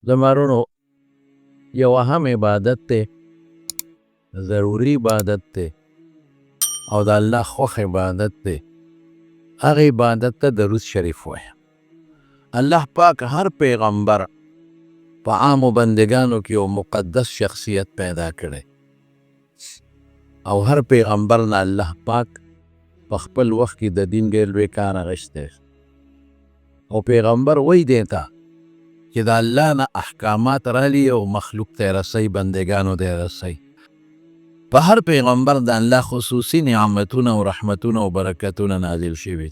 زمارونو یو اهم عبادت ته، ضروری عبادت ته او د الله خوښ عبادت ته. هغه عبادت ته درود شریف وایه. الله پاک هر پیغمبر په عامو بندگانو کې یو مقدس شخصیت پیدا کړی او هر پیغمبر نه الله پاک په خپل وخت کې د دین ډېر لوی کار اخیستی او پیغمبر وایي دی ته چې د الله نه احکامات رالی او مخلوق ته رسی، بندگانو ته رسی. په هر پیغمبر د الله خصوصي نعمتونه او رحمتونه او برکتونه نازل شوي.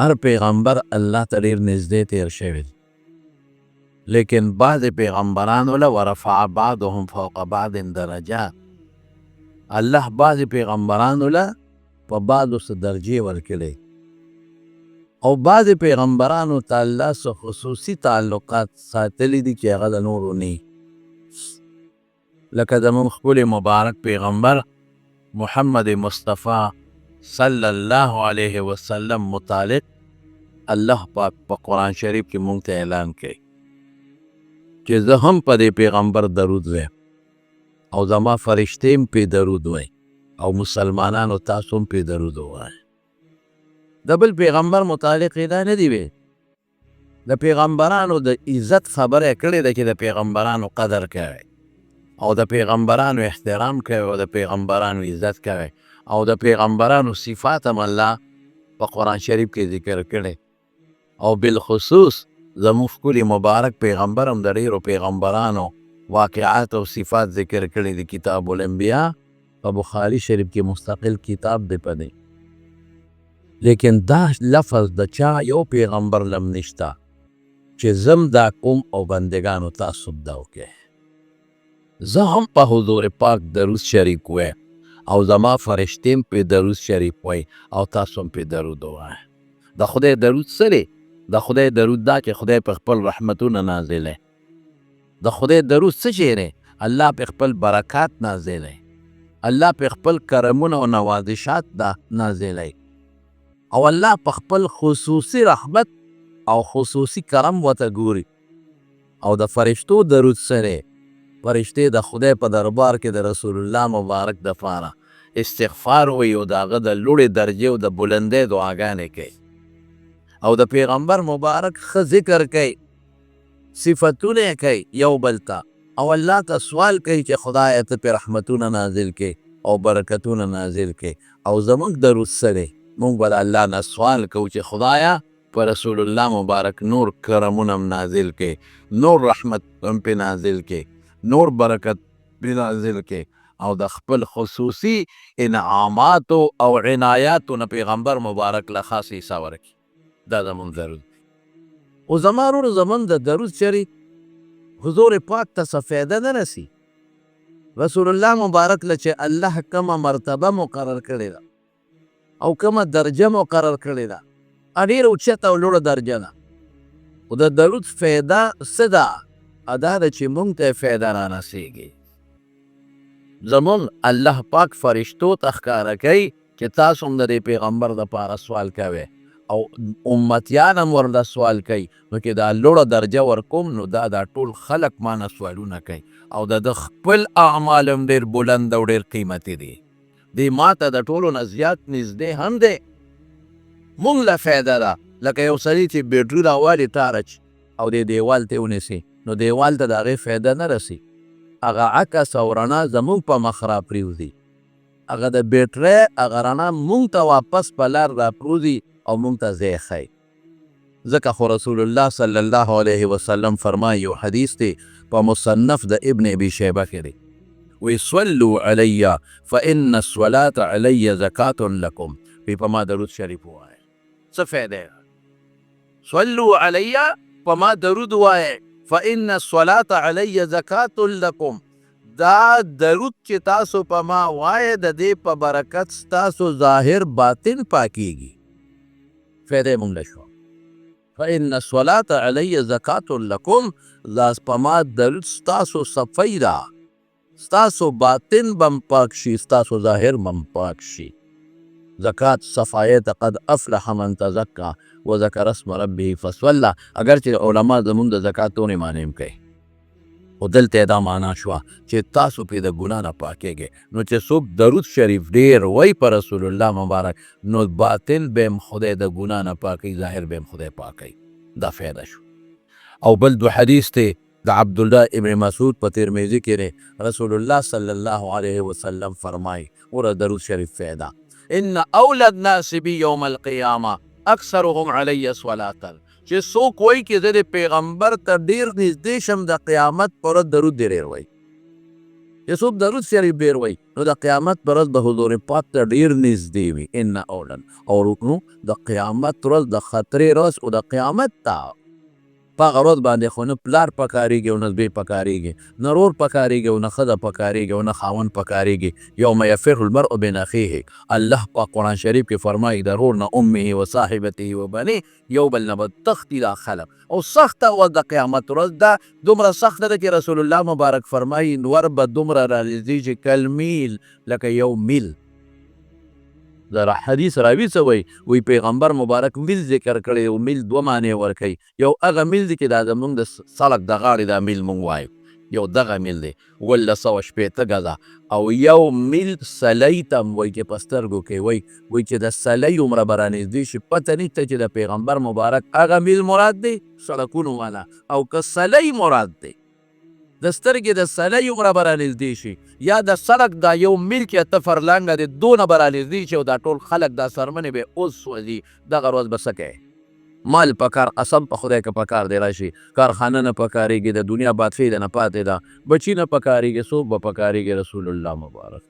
هر پیغمبر الله ته ډېر نږدې تیر شوی، لیکن بعض پیغمبرانو له ورفع بعضهم فوق بعض درجات، الله بعض پیغمبرانو له په بعضو څه درجې ورکړي او بعض پیغمبرانو ته الله څه خصوصي تعلقات ساتلی دي چې هغه د نورو نه، لکه زموږ ښکلی مبارک پیغمبر محمد مصطفی صلی الله علیه وسلم متعلق الله پاک په قرآن شریف کې مونږ ته اعلان کوي چې زه هم په دې پیغمبر درود وایم او زما فرشتې هم پې درود وایي او مسلمانانو تاسو هم پې درود ووایئ. د بل پیغمبر متعلق یې دا نه دي ویل. د پیغمبرانو د عزت خبره یې کړې ده چې د پیغمبرانو قدر کوئ او د پیغمبرانو احترام کوئ او د پیغمبرانو عزت کوئ او د پیغمبرانو صفات هم الله په قرآن شریف کې ذکر کړي او بالخصوص زموږ ښکلي مبارک پیغمبر هم د ډېرو پیغمبرانو واقعات او صفات ذکر کړي دي. کتاب الانبیاء په بخاري شریف کې مستقل کتاب دی په دی، لیکن دا لفظ د چا یو پیغمبر لم نشته چې زم دا کوم او بندگانو تاسو دا وکړئ. زه هم په حضور پاک درود شریف وایم او زما فرشتې هم پې درود شریف وایي او تاسو هم پې درود ووایئ. د خدای درود څه دی؟ د خدای درود دا چې خدای په خپل رحمتونه نازلی. د خدای درود څه شی دی؟ الله په خپل برکات نازلی، الله په خپل کرمونه او نوازشات نازلی او الله په خپل خصوصي رحمت او خصوصي کرم ورته ګوري. او د فرشتو درود څه دی؟ فرشتې د خدای په دربار کې د رسول الله مبارک دپاره استغفار وایي او د هغه د لوړې درجې او د بلندۍ دعاګانې کوي او د پیغمبر مبارک ښه ذکر کوي، صفتونه یې کوي یو بل ته او الله ته سوال کوي چې خدایه ته پې رحمتونه نازل کړي او برکتونه نازل کړي. او زموږ درود څه دی؟ موږ به د الله نه سوال کوو چې خدایه په رسول الله مبارک نور کرمونه هم نازل کړي، نور رحمت هم پې نازل کړي، نور برکت پې نازل کړي او د خپل خصوصي انعاماتو او عنایاتو نه پیغمبر مبارک له خاص حصه ورکړي. دا زموږ درود. او زما ورور زموږ د درود شریف حضور پاک ته څه فایده نه رسي. رسول الله مبارک له چې الله کومه مرتبه مقرر کړې ده او کومه درجه مقرر کړې ده، ډېره اوچته او لوړه درجه ده. خو د درود فایده څه ده؟ دا ده چې موږ ته فایده رانسیږي. زموږ الله پاک فرشتو ته ښکاره کوي چې تاسو هم د دې پیغمبر دپاره سوال کوئ او امتیان هم ورله سوال کوي. نو چې دا لوړه درجه ورکوم نو دا ټول خلک ما نه سوالونه کوي او د خپل اعمال هم ډېر بلند او ډېر قیمتي دي. دی ما ته د ټولو نه زیات نږدې هم دی. مونږ له فایده ده لکه یو سړي چې بیټري راوالي ټارچ او دې دیوال ته ونیسي نو دیوال ته د هغې فایده نه رسي، هغه عکس او رڼا زموږ په مخ راپرېوځي. هغه د بیټرۍ هغه رڼا مونږ ته واپس په لار راپرېوځي او مونږ ته ځای ښیي. ځکه خو رسول الله صلی الله علیه وسلم فرمایي، یو حدیث دی په مصنف د ابن ابي شیبه کې دی، وی صلوا علی فإن الصلاة علی زکات لکم. وی په ما درود شریف ووایئ. څه فایده یې؟ صلوا علی په ما درود ووایئ فإن الصلاة علی زکات لکم. دا درود چې تاسو په ما وایئ د دې په برکت ستاسو ظاهر باطن پاکیږي. فایده یې مونږ له شوه. فإن الصلاة علی زکات لکم، دا په ما درود ستاسو صفی ده، ستاسو باطن بم پاک شي، ستاسو ظاهر بم پاک شي. زکات صفایه ته قد افلح من تزکا وذکر اسم ربه فصلی. اگر چې علما زمونږ د زکات ټولې معنی هم کوي، خو دلته دا معنا شوه چې تاسو پې د ګناه نه پاکېږئ. نو چې څوک درود شریف ډېر وایي په رسول الله مبارک، نو باطن به هم خدای د ګناه نه پاکوي، ظاهر به هم خدای پاکوي. دا فایده شو. او بل دو حدیث ته د عبدالله ابن مسعود په ترمذي کې دی، رسول الله صلی الله علیه وسلم فرمایي، وره درود شریف فایده، ان اولى الناس بي یوم القیامه اکثرهم علی صلاة. چې څوک وایي چې زه د پیغمبر ته ډېر نږدې شم د قیامت په ورځ درود دې ډېر وایي. چې څوک درود شریف ډېر وایي نو د قیامت په ورځ به حضور پاک ته ډېر نږدې وي. ان اولا او رکنو د قیامت ورځ د خطرې ورځ او د قیامت ته په هغه ورځ باندې خو نه پلار پکارېږي او نه زوی پکارېږي، نه رور پکارېږي او نه ښځه پکارېږي او نه خاوند پکارېږي. یوم یفر المرء من اخیه. الله په قرآن شریف کې فرمایي د رور نه امه و صاحبته و بنی، یو بل نه به تښتي دا خلق. او سخته ورځ د قیامت ورځ ده، دومره سخته ده چې رسول الله مبارک فرمایي نور به دومره رانږدې چې کالمیل، لکه یو میل. د حدیث راوي څه وایي؟ وایي پیغمبر مبارک میل ذکر کړی او میل دوه معنی ورکوي. یو هغه میل دی چې دا زمونږ د سړک د غاړې دا میل مونږ وایو، یو دغه میل دی 1260 ګزه. او یو میل سلی ته هم وایي چې په سترګو کې وایي چې د سلی عمره به رانږدې شي. پته نشته چې د پیغمبر مبارک هغه میل مراد دی سړکونو والا او که سلی مراد دی. د سترګې د سلی عمره به رانږدې شي یا د سړک دا یو میل کې اته فرلانګه دی دونه به رانږدې شي او دا ټول خلک دا څرمنې به اوس سوځي. دغه ورځ به څه کوې؟ مال پکار، قسم په خدای که پکار دی راشي. کارخانه نه پکارېږي، د دنیا بادشاهي ده نه پاتې ده، بچي نه پکارېږي، څوک به پکارېږي؟ رسول الله مبارک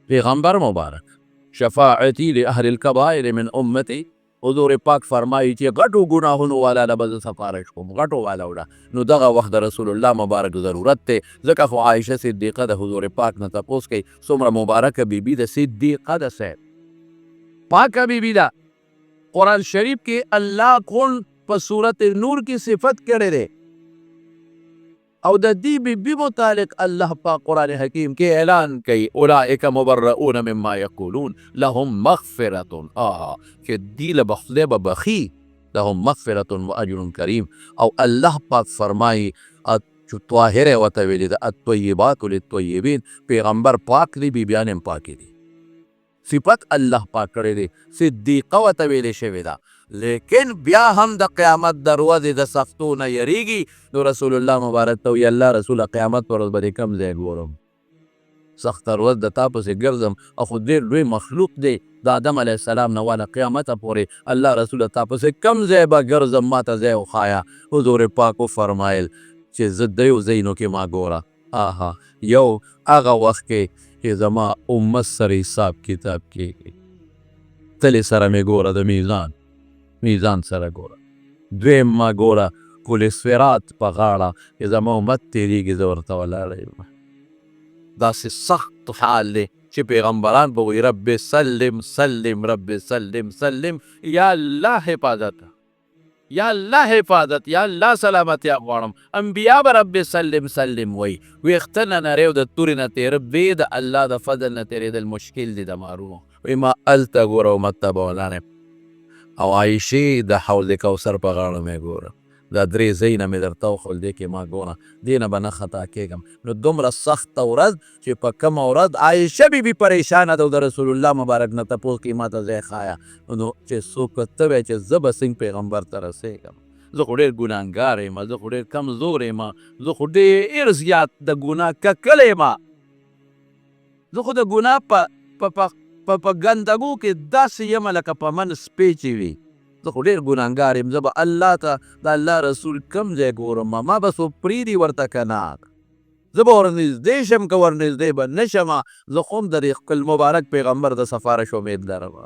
پیغمبر مبارک. شفاعتي لاهل الکبائر من امتي، حضور پاک فرمایي چې غټو ګناهونو والا له به زه سفارش کوم، غټو والا وړه. نو دغه وخت د رسول الله مبارک ضرورت دی. ځکه خو عایشه صدیقه د حضور پاک نه تپوس کوي څومره مبارکه بیبي د صدیقه ده صاحب، پاکه بیبي ده. قرآن شریف کې الله کون په صورت نور کې صفت کړی دی او د دې بیبي متعلق الله پاک قرآن حکیم کې اعلان کوي اولئک مبرؤون مما یقولون لهم مغفرة. چې دی له به خدای به بخي، لهم مغفرة و اجر کریم. او الله پاک فرمایي چې طاهره ورته ویلي ده الطیبات للطیبین. پیغمبر پاک دی، بیبیان هم پاکې دي، صفت الله پاک کړی دی. صدیقه ورته ویلې شوې ده. لیکن بیا هم د قیامت د ورځې د سختو نه یریږي. نو رسول الله مبارک ته وایي الله رسوله قیامت پر ورځ به دې کم ځای ګورم، سخته ورځ د تا پسې ګرځم. او خو ډېر لوی مخلوق دی د آدم علیه السلام نه واله قیامته پورې. الله رسوله تا پسې کم ځای به ګرځم، ما ته ځای وښایه. حضور پاک وفرمایل چې زه د یو ځایونو کې ما ګوره. یو هغه وخت کې چې زما امت سره حساب کتاب کېږي، تلې سره مې ګوره د میزان سره ګوره. دویم ما ګوره پل صراط په غاړه چې زما امت تېرېږي، زه ورته ولاړه یم. داسې سخت حال دی چې پیغمبران به وایي رب سلم سلم، رب سلم سلم، یا الله حفاظت، یا الله حفاظت، یا الله سلامتیا غواړم. انبیا به رب سلم سلم وایي. ویښته نه نری او د تورې نه تېره بې د الله د فضل نه تېرېدل مشکل دي د مارونو. وایي ما هلته ګوره امت ته به ولاړ یم. او عایشې د حوض کوثر په غاړه مې ګوره. دا درې ځایونه مې درته وښول، دې کې ما ګوره، دې نه به نه خطا کېږم. نو دومره سخته ورځ چې په کومه ورځ عایشه بیبي پریشانه ده او د رسول الله مبارک نه تپوس کوي ما ته ځای ښایه. نو چې څوک ته وایي چې زه به څنګه پیغمبر ته رسېږم؟ زه خو ډېر ګناهګار یم، زه خو ډېر کمزور یم، زه خو ډېر زیات د ګناه ککلی یم، زه خو د ګناه په ګندګو کې داسې یم لکه په من سپېچې وي. زه خو ډېر ګناهګار یم، زه به الله ته د الله رسول کم ځای ګورم، ما به څوک پرېږدي ورته که نه؟ زه به ورنږدې شم که ورنږدې به نه شم. زه خو هم د دې خپل مبارک پیغمبر د سفارش امید لرم،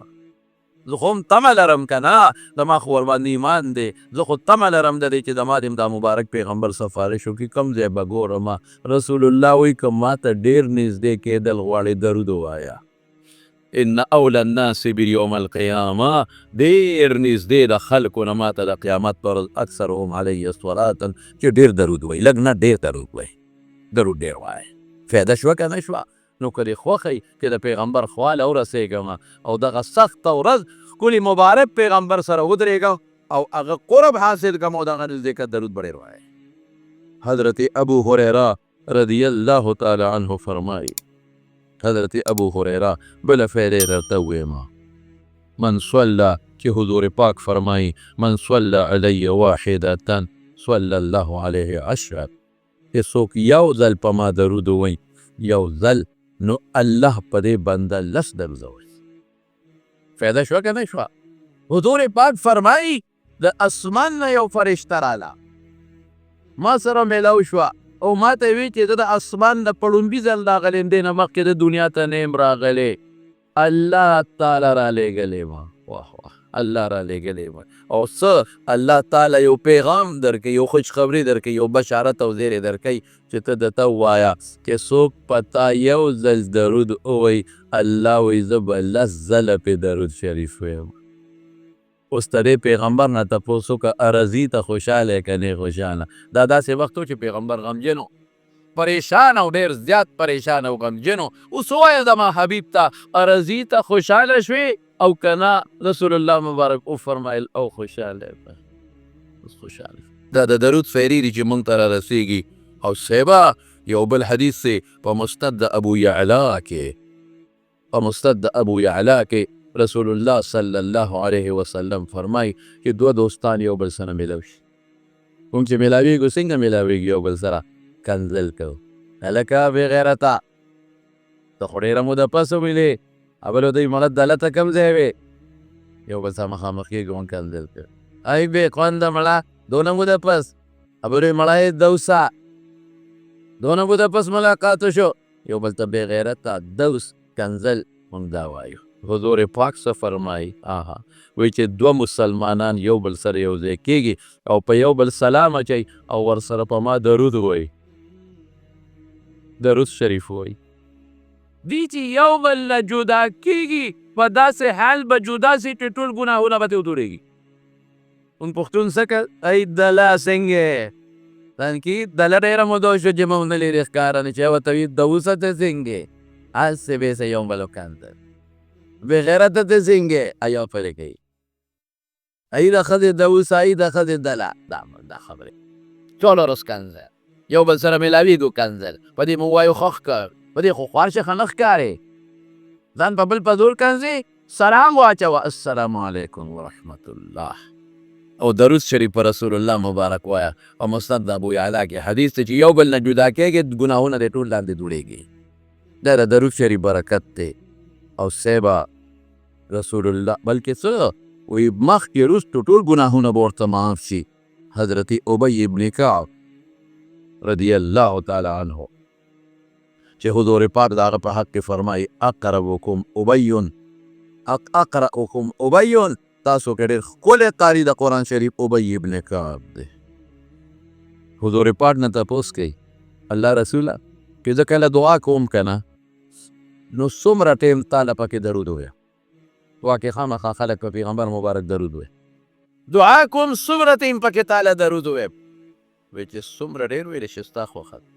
زه خو هم تمه لرم که نه؟ زما خو ورباندې ایمان دی. زه خو تمه لرم د دې چې زما د مبارک پیغمبر سفارش وکړي، کم ځای به ګورم. رسول الله وایي که ما ته ډېر نږدې کېدل غواړې درود ووایه. ان اولى الناس بیوم القیامه، ډېر نږدې د خلکو نه ما ته د قیامت پر ورځ اکثرهم علیه صلاة، چې ډېر درود وایي، لږ نه ډېر درود وایي. درود ډېر وایي. فایده شوه که نه شوه؟ نو که دې خوښی چې د پیغمبر خواله ورسېږم او دغه سخته ورځ ښکلي مبارک پیغمبر سره ودرېږم او هغه قرب حاصل کړم او دغه نزدېکت درود به ډېر وایه. حضرت ابو هریره رضی الله تعالی عنه فرمایي، حضرت ابو هریره بله فایده درته وویمه، من صلی چې حضور پاک فرمایي من صلی علی واحدة صلی الله علیه عشرة، چې څوک یو ځل په ما درود ووایي یو ځل نو الله په دې بنده لس دروزه وایي. فایده شوه که نه شوه؟ حضور پاک فرمایي د اسمان نه یو فرشته راله ما سره میلاو شوه او ما ته وی چې د اسمان نه په لومبي ځل راغلی یم، دې نه مخکې د دنیا ته نه یم راغلی، الله تعالی رالیږلی ما. واه واه، الله رالیږلی ما او څه الله تعالی یو پیغام درکوي، یو خوشخبري درکوي، یو بشارت او زیری درکوي چې ته درته ووایه چې څوک په تا یو ځل درود ووایي الله وایي زه به لس ځله پرې درود شریف ویم. اوس د دې پیغمبر نه تپوس وکړه ارضي ته خوشحاله که نه خوشحاله. دا داسې وخت و چې پیغمبر غمجن و، پریشان او ډېر زیات پریشان او غمجن و. اوس ووایه زما حبیب ته ارضي ته خوشحاله شوې او که نه؟ رسول الله مبارک وفرمایل او خوشحاله اوس خوشحاله. دا د درود فیری دی چې مونږ ته رارسېږي. او صحبه یو بل حدیث دی په مستد د ابو یعلا کې، په مستد د ابو یعلا کې رسول الله صلی الله علیه وسلم فرمای چې دوه دوستان یو بل سره میلاو شي. کوم چې میلاویږو څنګه میلاویږي یو بل سره؟ کنځل کوو. هلکه بې غیرته ته خو ډېره موده پس ومېلې، بل دوی مړه دلته کوم ځای وې؟ یو بل سره مخامخ کېږو کنځل کوو. ای بې خونده مړه دونه موده پس، بل مړه یې دوسه دونه موده پس ملاقات شو. یو بل ته بې غیرته دوس کنځل مونږ دا وایو. حضور پاک څه فرمایي؟ وایي چې دوه مسلمانان یو بل سره یو ځای کېږي او په یو بل سلام اچوي او ورسره په ما درود وایي، درود شریف وایي. دی چې یو بل نه جدا کېږي په داسې حال به جدا سي چې ټول ګناهونه به ترې وتورېږي. اون پښتون څه کوي؟ ای دله څنګه تنکي دله ډېره موده وشوه چې مونږ نه لرې ښکاره نه چې ورته وي د اوسه ته څنګه هسې بېسه یو بل وکاندل بې غیرته ته څنګه ایو پرې کوي. ای د ښځې د اوسه ای د ښځې دله دا خبرې ټوله ورځ کنځل، یو بل سره میلاویږو کنځل. په دې مونږ وایو ښه ښکار، په دې خو خوار شه ښه نه ښکارې، ځان په بل په زور کنځې. سلام واچوه السلام علیکم ورحمت الله او درود شریف په رسول الله مبارک وایه. او مستند د ابو یعلا کې حدیث دی چې یو بل نه جدا کېږي ګناهونه دې ټول لاندې دوړېږي. دا د درود شریف برکت دی. او سیبا رسول الله بلکې څه وی مخکې وروسته ټول ګناهونه به ورته معاف شي. حضرت ابی ابن کعب رضی الله تعالی عنه چې حضور پاک د هغه په حق کې فرمایي اقربکم ابی، تاسو کې ډېر ښکلی قاري د قرآن شریف ابی ابن کعب دی. حضور پاک نه تپوس کوي الله رسوله که زه کله دعا کوم که نه نو څومره ټیم تاله پکې درود ووایه؟ دعا کې خامخا خلک په پیغمبر مبارک درود وایي. دعا کوم څومره ټیم پکې تاله درود ووایم؟ وایي چې څومره ډېر ویلی چې ستا خوښه ده.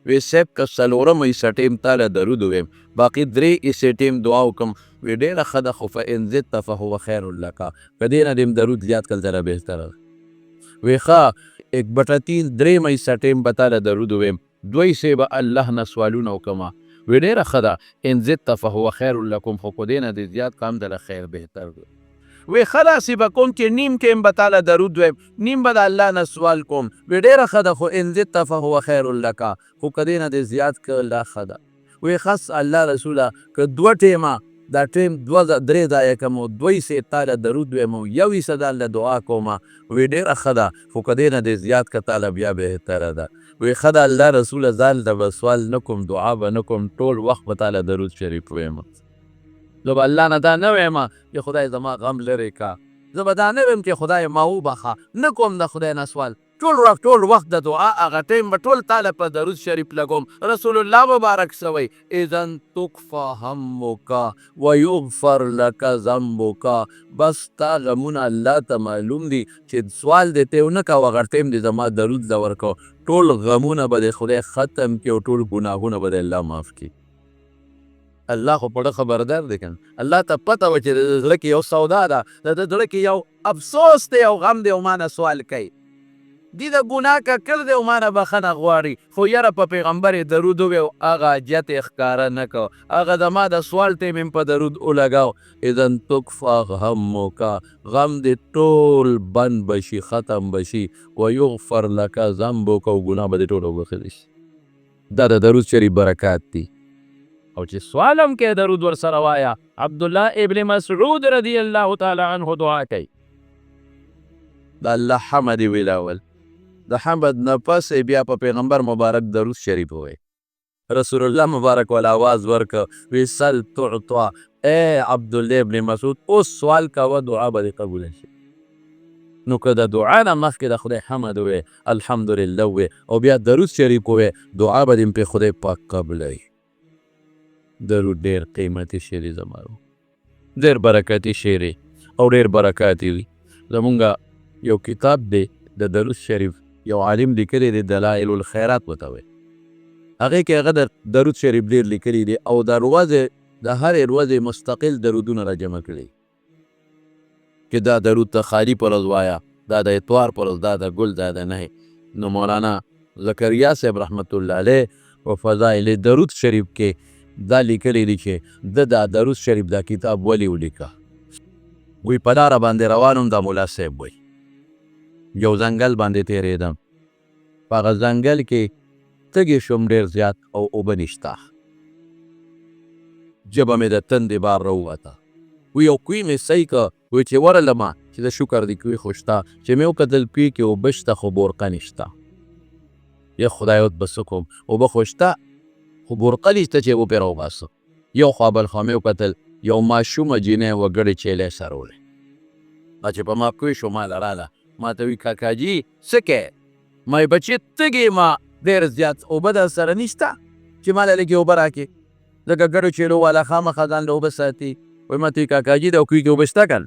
وی صاحب که څلورم حصه ټیم تاله درود ووایم باقي 3 حصې ټیم دعا وکړم، وی ډېره ښه ده خو فإن زدت فهو خیر لک، که دې نه دې درود زیات کړل ذره بهتره ده. وی ښه 1/3 درېیمه حصه ټیم به تاله درود ووایم، 2 حصې به الله نه سوالونه وکړمه. وی ډېره ښه ده ان زدت فهو خیر لکم، خو که دې نه دې زیات کړم دله خیر بهتر ده. وی ښه داسې به کوم چې نیم ټیم به تاله درود ووایم، نیم به د الله نه سوال کوم. وی ډېره ښه ده خو ان زدت فهو خیر لک، خو که دې نه دې زیات کړل دا ښه ده. وی خاص الله رسوله که 2 ټیمه دا ټیم 2-3 ځایه کړم او 2 حصې تاله درود ووایم او 1 حصه دله دعا کومه، وی ډېره ښه ده خو که دې نه دې زیات کړه تاله بیا بهتره ده. وی ښه ده الله رسوله ځان ته به سوال نه کوم، دعا به نه کوم، ټول وخت به تاله درود شریف ووایم. زه به الله نه دا نه وایم چې خدای زما غم لرې کا، زه به دا نه وایم چې خدای ما وبخه، نه کوم د خدای نه سوال. ټول وخت د دعا هغه ټیم به ټول تاله په درود شریف لګوم. رسول الله مبارک څه وایي؟ اذن تکفی همک ویغفر لک ذنبک، بس تا غمونه الله ته معلوم دي چې سوال دې ته ونه کوه، هغه ټیم دې زما درود له ورکوه، ټول غمونه به د خدای ختم کړي او ټول ګناهونه به د الله معاف کړي. الله خو په خبردار دی کنه. الله ته پته وه چې د زړه کې یو سودا ده، د زړه کې یو افسوس دی، یو غم دی او ما نه سوال کوي. دي د ګناه ککړ دی او ما نه بخښنه غواړي، خو یاره په پیغمبر یې درود ووایه او هغه حاجت یې ښکاره نه کو. هغه د ما د سوال ټیم یې په درود ولګاو. اذن تکفا همک، غم دې ټول بند بشي، ختم بشي. ویغفر لک ذنبک، او ګناه به دې ټول وبخښلی شي. دا د درود شریف برکات دي. او چې سوال هم کې درود ورسره وایه. عبدالله ابن مسعود رضی الله تعالی عنه دعا کوي، د الله حمد یې ویل اول، د حمد نه پس بیا په پیغمبر مبارک درود شریف ووایي. رسول الله مبارک ول آواز ورکه، وی سل تعطا. ای عبدالله ابن مسعود اوس سوال کوه، دعا به دې قبوله شي. نو که د دعا نه مخکې د خدای حمد ووایې، الحمدلله ووایې، او بیا درود شریف ووایې، دعا به دې پرې خدای پاک قبلوي. درود ډېر قیمتي شی دی زما، ډېر برکتي شی دی او ډېر برکاتي وي. زمونږ یو کتاب دی د درود شریف، یو عالم لیکلی دی، دلائل الخیرات ورته وایي. هغې کې هغه د درود شریف ډېر لیکلی دی او د ورځې د هرې ورځې مستقل درودونه را جمع کړي، چې دا درود ته خالي پر ورځ وایه، دا د اتوار پر ورځ، دا د ګل، دا د نهی. نو مولانا زکریا صاحب رحمت الله علیه په فضایل درود شریف کې دا لیکلی دی چې دا درود شریف دا کتاب ولې ولیکه. وی په لاره باندې روان وم، دا ملا صاحب وی یو ځنګل باندې تېرېدم، په هغه ځنګل کې تږی شوم ډېر زیات او اوبه نشته، ژبه مې د تندې بار راووته. وی یو کوی مې صحیح که، وی چې ورغلمه چې د شکر د کوی خو شته، چې مې وکتل کوی کې اوبه شته خو بورقه نشته. یا خدای اوس به څه کوم، اوبه خو شته خو بورقه نشته چې اوبه پرې راوباسم. یو خوا بل خوا مې وکتل، یو ماشومه جینۍ وګړې چیلی سرولې، چې په ما کوی شو، ما لراله ما ته وی کاکاجي څه کوې؟ ما وی بچې تږې یم ډېر زیات، اوبه در سره نشته چې ما له لږې اوبه راکړې؟ ځکه ګډو چیلو والا خامخا ځان له اوبه ساتي. وی ما ته وی کاکاجي دا کوی کې اوبه شته که نه؟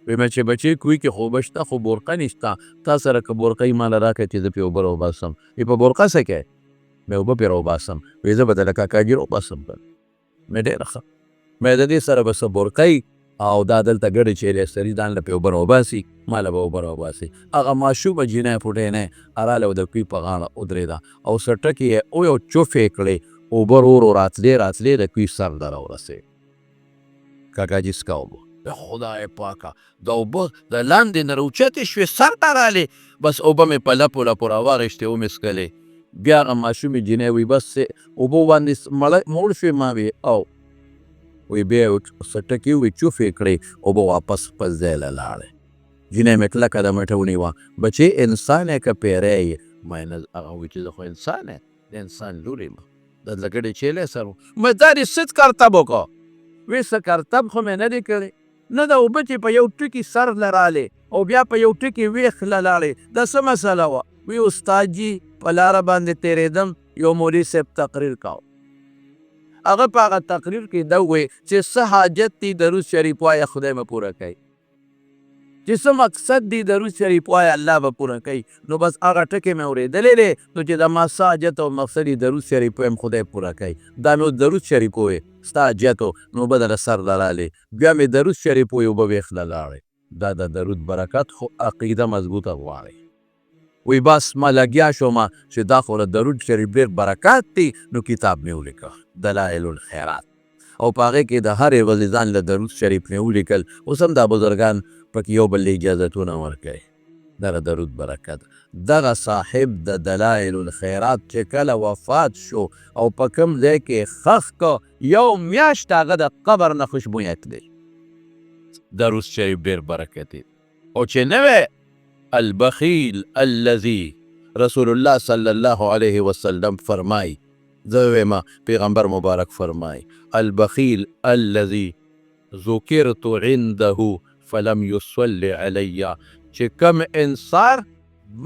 وی ما چې بچې کوی کې خو اوبه شته خو بورقه نشته، تا سره که بورقه یې ما له راکړه چې زه پرې اوبه راوباسم. وی په بورقه څه کوې؟ مې اوبه پرې راوباسم. وی زه به درله کاکاجي راوباسم که مې ډېره ښه، مې د دې سره به څه بورقه او دا دلته ګډې چیلې سري ځان له پرې اوبه راوباسي، ما له به اوبه راوباسي. هغه ماشومه جینۍ پوټینۍ هراله د کوی په غاړه ودرېده او سټکې یې یو چوفې کړې، اوبه ورو ورو راتلې د کوی سر ته راورسېد. کاکاجي څکه اوبه، خدای پاکه د اوبه د لاندې نه راوچتې شوې، سر ته رالې، بس اوبه مې په لپو لپو راواغېشتې، ومې څکلې. بیا هغه ماشومې جینۍ وی بس اوبه باندې موړ شوې؟ ما وی او. وی بیا یې سټکې وی چوفې کړې، اوبه واپس خپل ځای له لاړې. جینۍ مې کلکه د مټه ونیوه، بچې انسان یې که پیری یې؟ ما هغه وی چې زه خو انسان یم، د انسان لور یم، دلته ګډې چیلی سر و. ما دا دې څه کرتب وکړه؟ وی څه کرتب خو مې نه دی کړی، نه د اوبه چې په یو ټکي سر له رالې او بیا په یو ټکي ویښ له لاړې، دا څه مسله وه؟ وی استاد جي په لاره باندې تېرېدم، یو مولوي صاحب تقریر کاوه، هغه په هغه تقریر کې دا ووایي چې څه حاجت دی درود شریف وایه خدای به پوره کوي، چې څه مقصد دی درود شریف وایه الله به پوره کوي. نو بس هغه ټکې مې اورېدلی دی، نو چې د ما څه حاجت او مقصد یې درود شریف وایم خدای پوره کوي. دا مې درود شریف ووایې ستا حاجت و، نو به دله سر له رالې، بیا مې درود شریف ووایې اوبه ویښ له لاړې. دا د درود برکت خو عقیده مضبوطه غواړي. وی بس ما لګیا شومه چې دا خو له درود شریف ډېر برکات دی، نو کتاب مې ولیکه دلائل الخیرات، او په هغې کې د هرې ورځې ځان له درود شریف مې ولیکل. اوس هم دا بزرګان پکې یو بل له اجازتونه ورکوي. دا د درود برکت. دغه صاحب د دلائل الخیرات چې کله وفات شو او په کوم ځای کې ښخ که، یو میاشت هغه د قبر نه خوشبویت دی. درود شریف ډېر برکتي. او چې نه البخیل الذي رسول الله صلی الله علیه وسلم فرمای، زه ویمه پیغمبر مبارک فرمای، البخیل الذي ذکرت عنده فلم يصل علی، چې کم انسان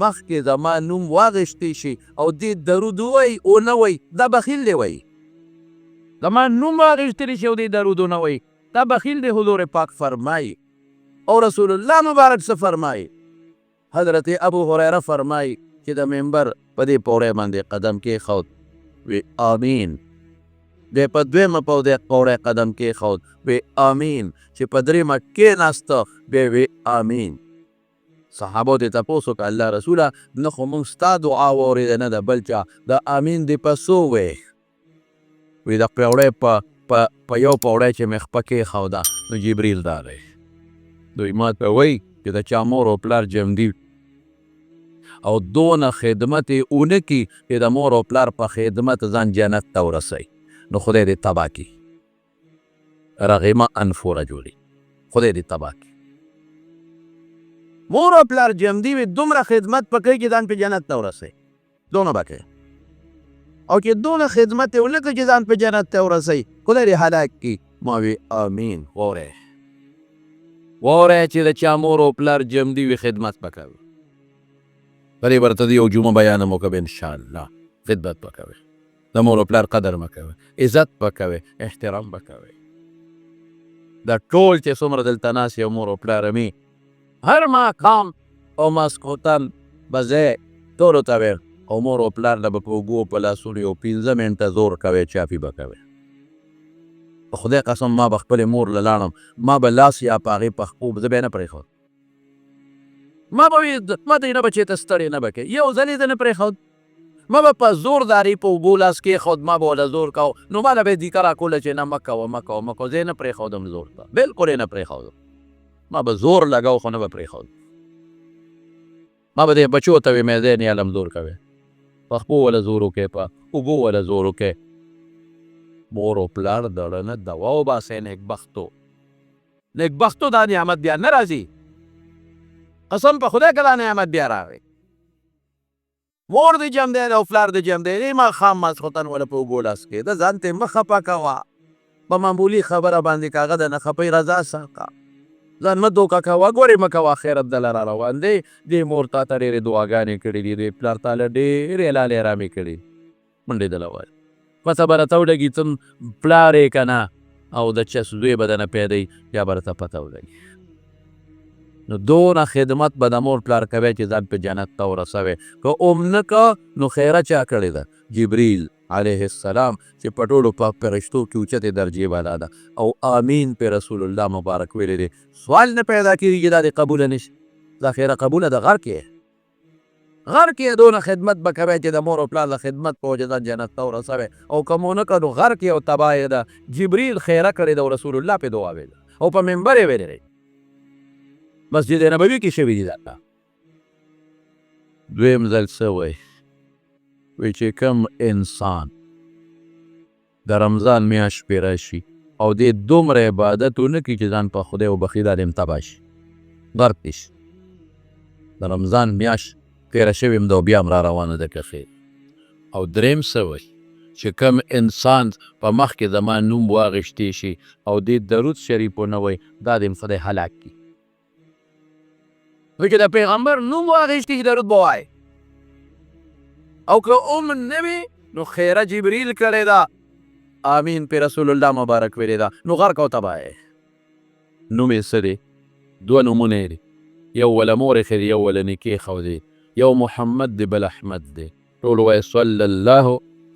مخکې زما نوم واغېستی شي او دې درود ووایي او نه وایي، دا بخیل دی وایي. زما نوم واغېستلی شي او دې درود ونه وایي، دا بخیل دی. حضور پاک فرمایي او رسول الله مبارک څه فرمایي؟ حضرت ابو هریره فرمایي چې د منبر په دې پوړی باندې قدم کېښود، وی آمین بیا په دویمه پوړی قدم کېښود وی آمین. چې په دریمه کېناسته بیا وی آمین. صحابو ته تپوس وکړه الله رسوله نه خو موږ ستا دعا واورېده نه د بل چا د آمین دې په څو وی؟ وی د پوړی په یو پوړی چې مې خپه کېښوده نو جبریل راغی. دوی ما ته وایي چې د چا مور او پلار جمدي او دونه خدمت یې ونه کي چې د مور او پلار په خدمت ځان جنت ته ورسوي نو خدای دې تباه کړي. رغم انف رجل، خدای دې تباه کړي. مور او پلار جمدي وي دومره خدمت په کوي چې ځان په جنت ته ورسوي، دونه به کوي. او چې دونه خدمت یې ونه کړي چې ځان په جنت ته ورسوي خدای دې هلاک کړي. ما وی آمین. واورئ چې د چا مور او پلار جمدي وي خدمت به کوي. په دې ورته یو جمعه بیانم وکړم انشاءالله. خدمت به کوئ، د مور او پلار قدر به کوئ، عزت به کوئ، احترام به کوئ. دا ټول چې څومره دلته ناست یو مور او پلاره مې هر ماښام او ماسخوتن به ځای ټولو ته ویل او مور او پلار له به په اوږو په لاسونو یو 15 منټه زور کوئ چاپي به کوئ. په خدای قسم ما به خپلې مور له لاړم ما به لاس یا په هغې په خپو زه به یې نه پرېښود. ما به وي ما ته یې نه به چېرته ستړی نه به کوې، یو ځل یې ده نه پرېښود. ما به په زور د هغې په اوږو لاس کېښود، ما به ورله زور کو نو ما له به یې دیکه راکوله چې نه مه کوه مه کوه مه کوه. زه یې نه پرېښودم زور ته، بلکل یې نه پرېښودم. ما به زور لګو خو نه به پرېښود. ما به دې بچو ته وې مې زه یې نه علم زور کوې، په خپو وله زور وکړې، په اوږو وله زور وکړې. مور او پلار دړه نه دوا وباسئ. نیکبختو دا نعمت بیا نه راځي. قسم په خدای که دا نعمت بیا راغی. مور دې جم دی او پلار دې جم دی ماښام ماسخوتن وله په اوږو لاس کې د ځان ته مه خفه کوه. په معمولي خبره باندې کاغه د نه خفئ رضا ساته. ځان مه دوکه کوه، ګورې مه کوه آخرت دله را روان دی. دې مور تا ته ډېرې دعاګانې کړي دي، دې پلار تا له ډېرې لالې ارامې کړي. منډې دله وایي پته به راته ولګي ته پلار یې که نه او د چس زوی به دنه پیدا وي بیا به راته پته ولګي. نو دونه خدمت به د مور پلار کوی چې ځان په جنت ته ورسوی. که اوم نه که نو خیره چا کړې ده؟ جبریل علیه السلام چې په ټولو فرشتو کې اوچتې درجې والا ده. او آمین پې رسول الله مبارک ویلی دی. سوال نه پیدا کېږي چې دا دې قبوله نه شي. دا خیره قبوله ده. غر کې غر کې دونه خدمت به کوی چې د مور او پلار د خدمت په وجه ځان جنت ته ورسوی. او که مو نه که نو غر کې او تباه یې ده. جبریل خیره کړې ده او رسول الله پې دعا ویله او په منبر یې ویلی دی. مسجد نبوي کې شوي دي دا. دویم ځل څه وایي؟ وایي چې کوم انسان د رمضان میاشت پې راشي او دې دومره عبادت ونه کړي چې ځان په خدای وبخي دا دې تباه شي، غرق دې شي. د رمضان میاشت تېره شوې م ده او بیا هم را روانه ده که خیر. او دریم څه وایي؟ چې کوم انسان په مخ کې زما نوم واغېشتی شي او دې درود شریف ونه وایي دا دې خدای هلاک کړي. وایي چې د پیغمبر نوم واغېشتي چې درود به وایي او که اوم نه وي نو خیره جبریل کړې ده. آمین پې رسول الله مبارک ویلې ده. نو غرق او تباه یې. نوم یې څه دی؟ دوه نومونه یې دي. یو وله مور ایښی دی، یو وله نیکې ښودی. یو محمد دی بل احمد دی. ټول وایي صلی الله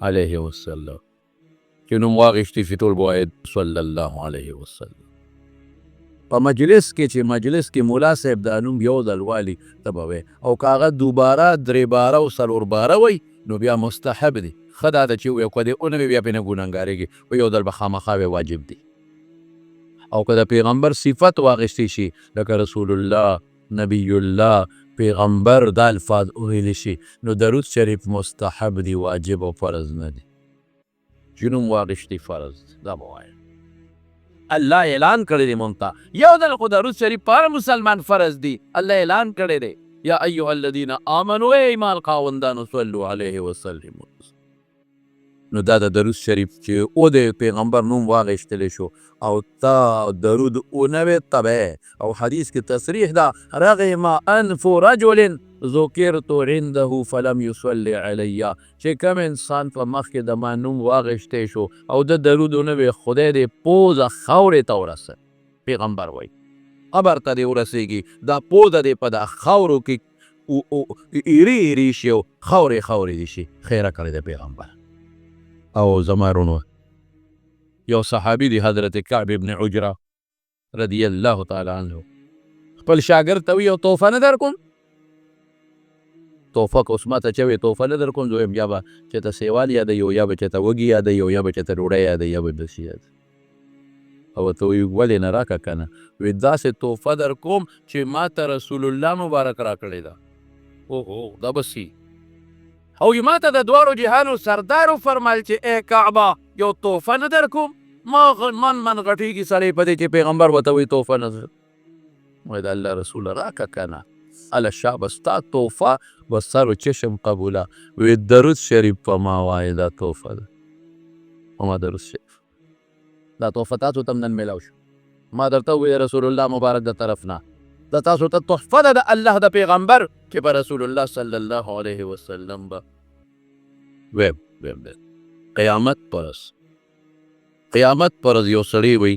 علیه وسلم. چې نوم واغېشتي شي ټول به وایي صلی الله علیه وسلم. په مجلس کې چې مجلس کې ملا صاحب دا نوم یو ځل والي ته به وایي او که هغه دوباره درې باره او څلور باره وایي نو بیا مستحب دی. ښه دا ده چې وایي که دې ونه وي بیا پرې نه ګناهګارېږي. و یو ځل به خامخا وی واجب دی. او که د پیغمبر صفت واغېشتی شي لکه رسول الله، نبی الله، پیغمبر دا الفاظ وویلی شي نو درود شریف مستحب دی، واجب او فرض نه دی. چې نوم واغېشتي فرض دا به وایي. الله اعلان کړی دی مونږ ته یو ځل خو درود شریف په هر مسلمان فرض دی. الله اعلان کړی دی یا ایها الذین آمنوا ای ایمان خاوندانو صلو علیه وسلم. نو دا د درود شریف چې او د پیغمبر نوم واغېشتلی شو او تا درود ونه وې تبه. او حدیث کې تصریح ده رغم انف رجل ذکرت عنده فلم یصلی علی. چې کوم انسان په مخ کې د ما نوم واغېشتی شو او د درود ونه وې خدای دې پوزه خاورې ته ورسوي. پیغمبر وایي قبر ته دې ورسېږي دا پوزه دې په دا خاورو کې ایرې ایرې شي او خاورې خاورې دې شي. خیره کړی د پیغمبر. او زما رونو یو صحابي دی حضرت کعب ابن عجره رضی الله تعالی عنه خپل شاګرد ته یو تحفه نه درکوم، تحفه که اوس ماته چوي تحفه نه درکوم، دویم یا به چېته سیوال یادوي، یا به چېته وږي یادوي، یا به چېته ډوډۍ یادوي، یا به داسې یادوي. او ورته وایي ولې نه راکړه که نه، وایي داسې تحفه در کوم چې ما ته رسول الله مبارک راکړې ده. اوهو دا به سي او ما ته د دواړو جهانو سردار وفرمایل چې ای کعبه یو تحفه نه در کوم. من غټېږي سړی په دې چې پیغمبر ورته وایي تحفه نه در. وایي د الله رسوله راکړه که نه، هله شابه ستا تحفه به سر و چشم قبوله. وی درود شریف په ما وایي دا تحفه ده، په ما درود شریف دا تحفه تاسو ته هم نن میلاو شو. ما درته ووایي رسول الله مبارک د طرف نه دا تاسو ته تحفه ده د الله د پیغمبر چې په رسول الله صلی الله علیه وسلم به ویم قیامت پرس یو سړی وی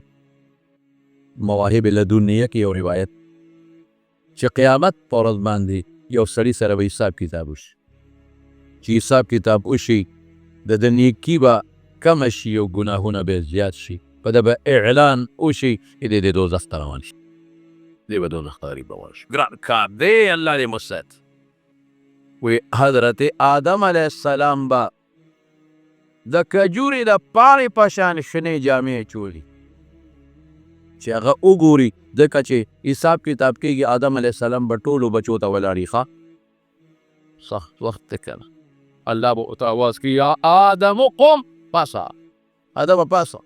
مواهب لدنیه کې یو روایت چې قیامت پر ورځ باندې یو سړي سره به حساب کتاب وشي. چې حساب کتاب وشي د ده نیکي به کمه شي او ګناهونه به زیات شي، په ده به اعلان وشي دی د دوزخ ته روان شي، دی به دوزخ ته قریب روان شي. ګران کار دی، الله دې مستعد. وی حضرت آدم علیه السلام به د کجورې د پاڼې په شان شنې جامې چولي چې هغه وګوري، ځکه چې حساب کتاب کېږي آدم علیه السلام به ټولو بچو ته ولاړي. ښه سخت وخت دی که نه، الله به ورته اواز کوي یا آدم قم پاسه، آدم پاسه،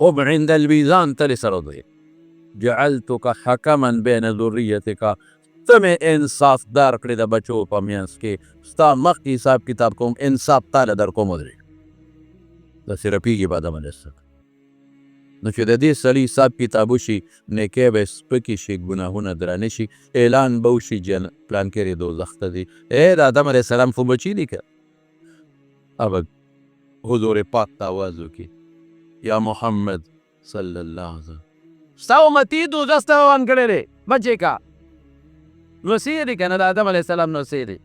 قم عند المیزان تلې سره دی جعلتک حکما بین ذریتک، ته مې انصاف دار کړې د بچو په منځ کې، ستا مخکې حساب کتاب کوم، انصاف تاله در کوم ودرېږي. داسې رپېږي به آدم علیه السلام. نو چې د دې سړي حساب کتاب وشي، نیکۍ به سپکې شي، ګناهونه درانه شي، اعلان به وشي پلانکې دوزخ ته دی. د آدم علیه السلام خو بچي دي که اب حضور پاک ته آواز وکړي یا محمد صلی الله علیه وسلم ستا امتي دوزخ ته روان کړی دی بچې کا. نصیحت دی که نه د آدم علیه السلام نصیحت دی،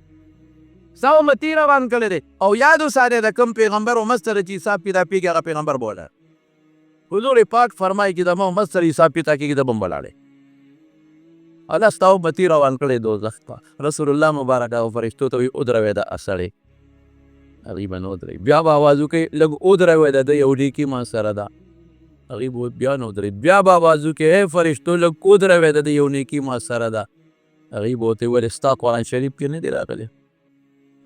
ستا امتي روان کړی دی. او یاد وساتئ د کوم پیغمبر امت سره چې حساب کتاب کېږي هغه پیغمبر به ولاړ. حضور پاک فرمایي چې د ما امت سره حساب کتاب کېږي ته به هم ولاړې. الله ستا امتي روان کړی دوزخ ته. رسول الله مبارک او فرشتو ته وایي ودروئ دا سړی، هغوی به نه ودرېږي. بیا به آواز وکړي لږ ودروئ د ده یو نیکي ما سره ده، هغوی به بیا نه ودرېږي. بیا به آواز وکړي ای فرشتو لږ ودروئ د ده یو نیکي ما سره ده، هغوی به ورته ویل ستا قرآن شریف کې نه دی راغلی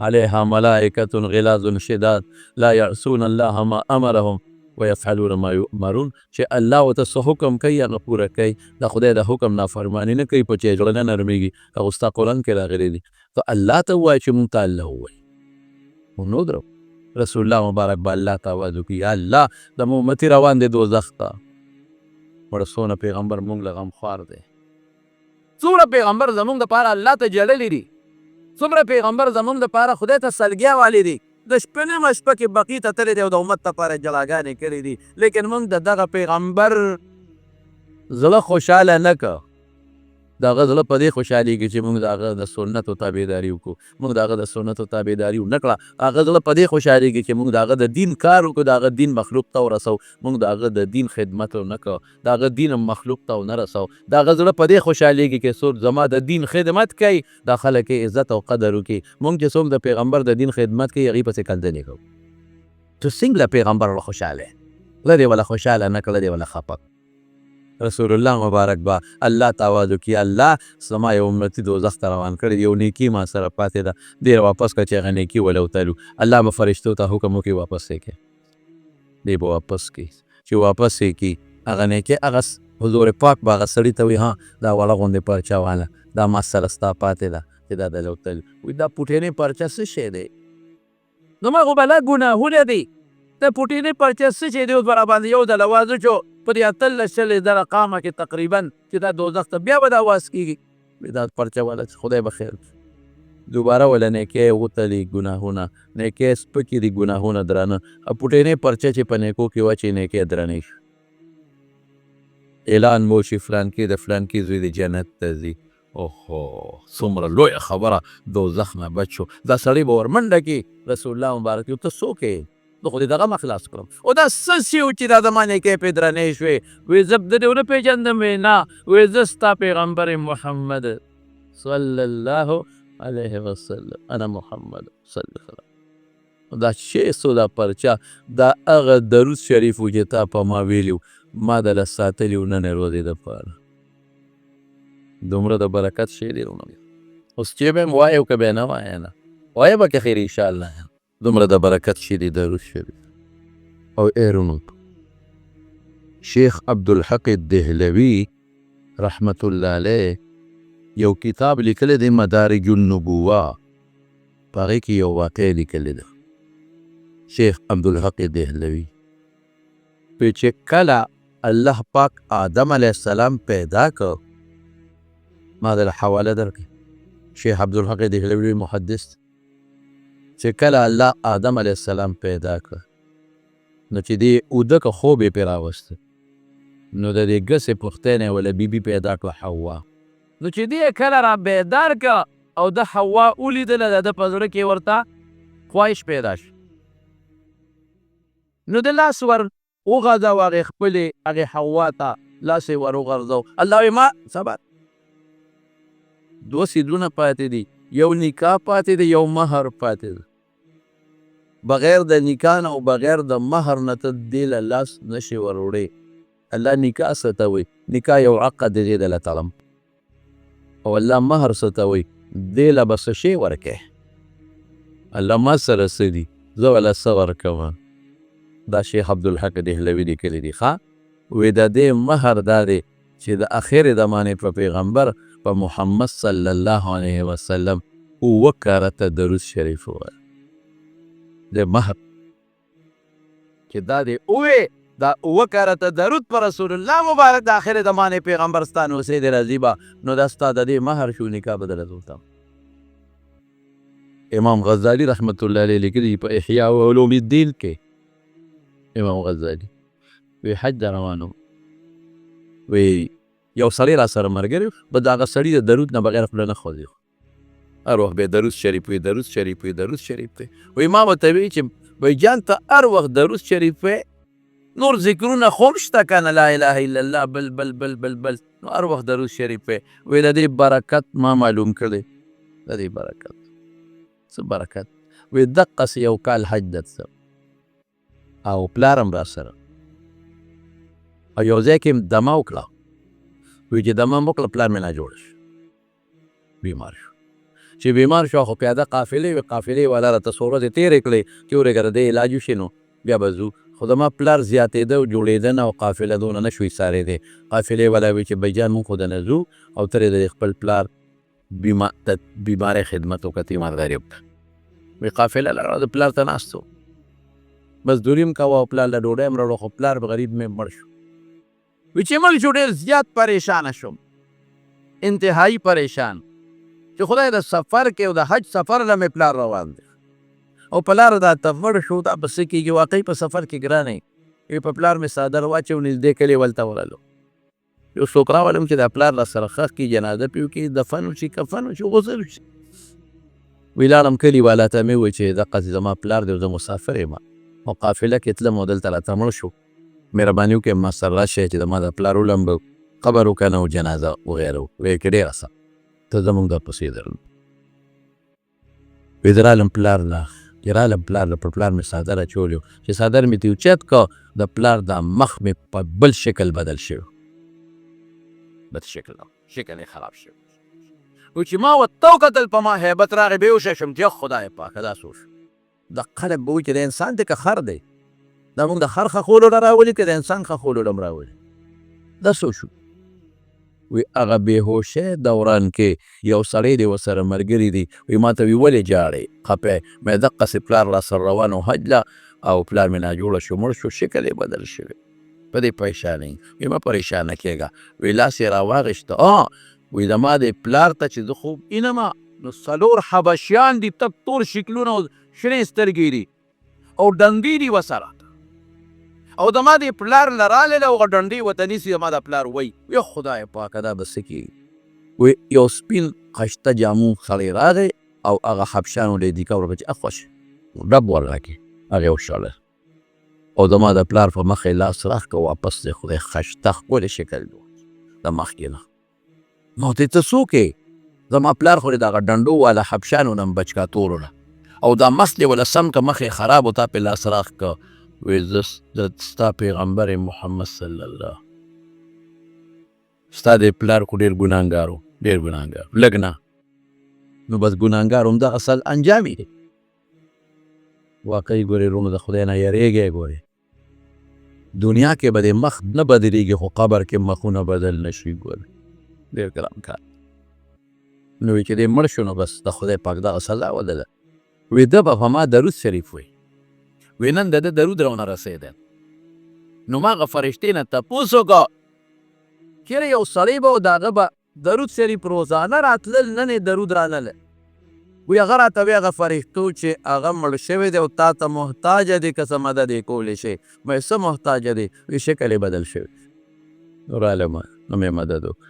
علیها ملائکة غلاظ شداد لا یعصون الله ما امرهم ويفعلون ما یؤمرون، چې الله ورته څه حکم کوي هغه پوره کوي، د خدای د حکم نافرماني نه کوي، په چې زړه نه نرمېږي. هغه ستا قرآن کې راغلی دی. ته الله ته ووایه چې مونږ ته الله ووایي، مونږ نه ودرو. رسول الله مبارک به الله ته آواز وکړي یا الله زموږ امتي روان دی دوزخ ته. وړه څونه پیغمبر مونږ له غمخوار دی، څومره پیغمبر زمونږ دپاره الله ته جللی دي، څومره پیغمبر زمونږ دپاره خدای ته سلګیا والی دي، د شپې نیمه شپه کې بقي ته تللی دی او د امت دپاره جلاګانې کړي دي. لیکن موږ د دغه پیغمبر زړه خوشحاله نه که، د هغه زړه په دې خوشحالېږي چې موږ د هغه د سنتو تابعداري وکړو، موږ د هغه د سنتو تابعداري ونه کړه. هغه زړه په دې خوشحالېږي چې موږ د هغه د دین کار وکړو، د هغه دین مخلوق ته ورسو، موږ د هغه د دین خدمت ونه کړو، د هغه دین مخلوق ته ونه رسو. د هغه زړه په دې خوشحالېږي چې څوک زما د دین خدمت کوي، دا خلک یې عزت او قدر وکړي. موږ چې څوک د پیغمبر د دین خدمت کوي هغوی پسې کنځنې کوو. تو څنګه پیغمبر وله خوشحاله له دې وله خوشحاله نه کړه، دې وله خفه. رسول الله مبارک با الله ته آواز وکړي الله زما یو امتي دوزخ ته روان کړی، یو نیکي ما سره پاتې ده، دې واپس کړه چې هغه نیکي وله وتلو. الله به فرشتو ته حکم وکړي واپس یې کړي، دی به واپس کړي. چې واپس یې کړي هغه نیکي، هغه حضور پاک به هغه سړي ته وایي ها دا وړه غوندې پرچه واله دا ما سره ستا پاتې ده چې دا دله وتلو. وایي دا پوټینې پرچه څه شی دی؟ زما خو بلا ګناهونه دي، د پوټینې پرچه څه شی دی؟ اوس به راباندې یو ځل آواز وچو په دې 18,000 قامه کې تقریبا چې دا دوزخ ته بیا به د آواز کېږي دا پرچه والا خدای به خیر دوباره وله نیکۍ وتلي ګناهونه، نیکۍ سپکې دي ګناهونه درانه. پوټینې پرچه چې په نیکو کې وه چې نیکۍ درنې شي، اعلان مو شي فلانکي د فلانکي زوی د جنت ته ځي. اوهو څومره لویه خبره، دوزخ نه بچ شو. دا سړی به ورمنډه کړي. رسول الله مبارک ته څوک یې؟ زه خو دې دغه ما خلاص کړم. او دا څه شي و چې دا زما نیکۍ پرې درنې شوې؟ وایي زه د دې ونه پېژندم؟ وایي نه. وایي زه ستا پیغمبر محمد صلی الله علیه وسلم، انا محمد صلی الله علیه وسلم. دا شی سو دا پرچا دا هغه درود شریف و چې تا په ما ویلي ما دله ساتلي و نن یې ورځې دپاره. دومره د برکت شی دی. اوس چې به م وایې او که به یې نه وایې نه وایې به که خیر انشاءالله. دومره د برکت شی دی درود شریف. او ایرونو شیخ عبدالحق دهلوي رحمت الله علیه یو کتاب لیکلی دی مدارج النبوه، په هغې کې یو واقع لیکلی ده. شیخ عبدالحق دهلوي چې کله الله پاک آدم علیه السلام پیدا کړ، ما دله حواله درکړي. شیخ عبدالحق دهلوي محدث چې کله الله آدم علیه السلام پیدا کړ، نو چې دې اوده که خوب یې پرې راوسته، نو د دې ګسې پوښتنې وله بیبي پیدا کړه حوا. نو چې دې کله را بیدار کړه او د حوا ولیدله، د ده په زړه کې ورته خواهش پیدا شو. نو د لاس ور وغځاوه هغې خپلې هغې حوا ته لاس یې ور وغورځو. الله وایي ما صبر، دوه سیدونه پاتې دي، یو نکاح پاتې دی، یو مهر پاتې دی. بغیر د نکاح نه او بغیر د مهر نه ته دې له لاس نشي ور وړی. الله نکاح څه ته وایي؟ نکاح یو عقد دی دله تړم. او الله مهر څه ته وایي؟ دې له به څه شی ورکوې. الله ما سره څه دي، زه وله څه ورکوم. دا شیخ عبدالحق دهلوي لیکلی دي. ښه وایي د دې مهر دا دی چې د اخرې زمانې په پیغمبر په محمد صلی الله علیه وسلم اووه کارته درود شریف ووایه. د مهر چې دا دی اووې، دا اووه کارته درود په رسول الله مبارک د اخرې زمانې پیغمبر ستا نو سید راضي به، نو دا ستا د دې مهر شو، نکاح به دله زوتم. امام غزالی رحمت الله علیه لیکلي په احیاء علوم الدین کې، امام غزالی وی حج ته روان و، وی یو سړی را سره ملګری و، به د هغه سړي د درود نه بغیر خوله نه خوځي. هر وخت به یې درود شریف وی، درود شریف وی، درود شریف دی. وی ما ورته وی چې وی جان ته هر وخت درود شریف وی، نور ذکرونه خو هم شته که نه، لا اله الا الله بل بل بل بل بل، نو هر وخت درود شریف وی. وی د دې برکت ما معلوم کړی، د دې برکت څه برکت. وی دقسې یو کال حج درته او پلارم را سره او یو ځای کې م دمه وکړه. وی چې دمه م وکړه پلار مې ناجوړه شو، بیمار شو. چې بیمار شو خو پیاده قافلې وې، قافلې والا راته څو ورځې تېرې کړې چې ورېږه د دې علاج وشي نو بیا به ځو. خو زما پلار زیاتېده او جوړېده نه او قافله دونه نه شو ایسارېدی. قافلې والا وی چې بھائی جان مونږ خو دنه ځو او ته د خپل پلار بیمارۍ خدمت وکړه، ته ایمان غریب ته. وی قافله لره د پلار ته ناست و، مزدوري م کوه او پلار له ډوډۍ م راوړه، خو پلار غریب مې مړ شو. وی چې مړ شو ډېر زیات پریشانه شوم، انتهایی پریشان، چې خدای د سفر کې او د حج سفر له مې پلار روان دی او پلار دا ته مړ شو. دا به څه کېږي؟ واقعي په سفر کې ګران یې. وی په پلار مې څادر واچو، نږدې کلي ولته ورغلو. یو څوک راولم چې دا پلار را سره ښخ کړي، جنازه پې وکړي، دفن وشي، کفن وشي، غسل وشي. وی لاړم کلي والا ته مې وویل چې دقسې زما پلار دی او زه مسافر یم او قافله کې تلم او دلته راته مړ شو، مهرباني وکړئ ما سره راشئ چې زما د پلار ولمبه قبر وکنه او جنازه وغیره. ویې کې ډېره ښه، ته زموږ درپسې درلم. وی زه رالم پلار له، چې رالم پلار له، پر پلار مې څادر اچولی و، چې څادر مې ترې اوچت کړ، د پلار دا مخ مې په بل شکل بدل شوی، بد شکل و، شکل یې خراب شوی. وی چې ما ورته وکتل، په ما هیبت راغی، بېهوشه شوم چې خدای پاکه دا څه وشو. دا خلک به وایي چې د انسان دی که خر دی، دا موږ د خر خښولو نه راولي که د انسان خښولو نه م راولي، دا څه وشو؟ وی هغه بېهوشۍ دوران کې یو سړی دی ورسره ملګري دي. وی ما ته وی ولې جاړې خفه؟ مې دقسې پلار را سره روان و حج له او پلار مې ناجوړه شو، مړ شو، شکل یې بدل شوی، په دې پریشانۍ. وی مه پریشانه کېږه. وی لاس یې راواغېسته. وی زما د پلار ته چې زه خوب وینمه نو 4 حبشیان دي، تک تور شکلونه او شنې سترګې دي او ډنډې دي ورسره، او زما د پلار له راغلل او هغه ډنډې ورته نیسي. زما د پلار وایي وی خدای پاکه دا به څه کېږي؟ وی یو سپین خشته جامو سړی راغی او هغه حبشیانو له دیکه ورپسې اخوش ډب ور راکړي، هغې وشړل. او زما د پلار په مخ یې لاس راښکه واپس د خدای خشته ښکلی شکل د مخکې نه. ما ورته ته څوک یې؟ زما پلار خو دغه ډنډو والا حبشانو نه بچ کا تورو نه او دا مست یې وله سم که مخ یې خراب و تا پې لاس راښکه. وایي زه ستا پیغمبر یم محمد صلی الله. ستا د پلار خو ډېر ګناهګار و، ډېر ګناهګار لږ نه. نو بس ګناهګار همدغه اصل انجام یې دی. واقعي ګورې وروڼو د خدای نه یریږئ. ګورې دنیا کې به د مخ نه بدلېږي خو قبر کې مخونه بدل نه شي. ګورې ډېر ګران کار. نو وایي چې دی مړ شو نو بس د خدای پاک دغه سزا ولله. وایي ده به په ما درود شریف وایي. وایي نن د ده درود رونه رسېدی. نو ما هغه فرشتې نه تپوس وکړه چېرې یو سړی به و د هغه به درود شریف روزانه راتلل نن یې درود رانله. وی هغه راته وی هغه فرښتو چې هغه مړ شوی دی او تا ته محتاجه دی که څه مدد یې کولی شي. وایي څه محتاجه دی؟ وی شکل یې بدل شوی. نو رالم نو مې مدد وکړ.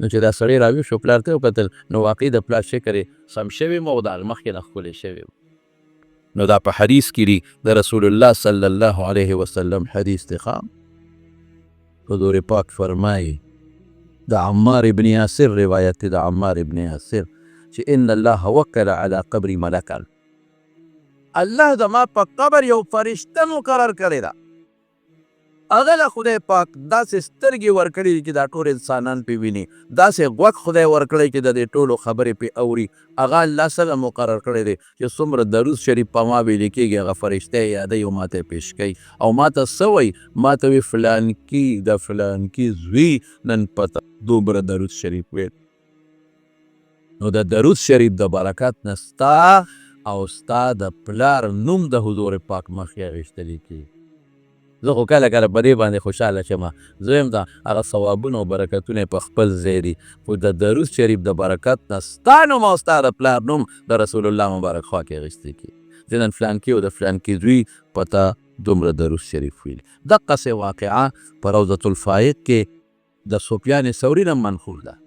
نو چې دا سړی راویښ شو پلار ته یې وکتل نو واقعي د پلار شکل یې سم شوی و او د هغه مخکې نه ښکلی شوی و. نو دا په حدیث کې دي د رسول الله صلی الله علیه وسلم حدیث دی. حضور پاک فرمایي د عمار ابن یاسر روایت دی د عمار ابن یاسر چې ان الله وکل علی قبر ملکا. الله زما په قبر یو فرشته مقرر کړې ده. هغه له خدای پاک داسې سترګې ورکړي دي چې دا ټول انسانان پې ویني. داسې غوږ خدای ورکړی چې د دې ټولو خبرې پې اوري. هغه الله سره مقرر کړی دی چې څومره درود شریف په ما ویلې کېږي هغه فرشته یې یادوي او ما ته یې پیش کوي. او ما ته څه وایي؟ ما ته وایي فلانکي د فلانکي زوی نن پته دومره درود شریف ویل. نو د درود شریف د برکت نه ستا او ستا د پلار نوم د حضور پاک مخې اخیستلی کېږي. زه خو کله کله په دې باندې خوشحاله شم. زه یم د هغه ثوابونه او برکتونه په خپل ځای دي خو د درود شریف د برکت نه ستا نوم او ستا د پلار نوم د رسول الله مبارک خوا کې اخیستی کېږي. چې نن فلانکي او د فلانکي زوی په تا دومره درود شریف ویلي. دقسې واقعه په روضة الفائق کې د سفیان ثوري نه منقول ده.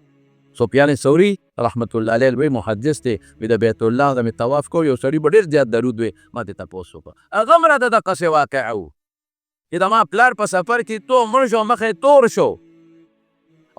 سفیان ثوري رحمت الله علیه لوی محدث دی. وی د بیت الله د مې طواف کو یو سړي به ډېر زیات درود وی. ما ترې تپوس وکړه هغه هم راته دقسې واقعه و چې د ما پلار په سفر کې تو مړ شو مخې تور شو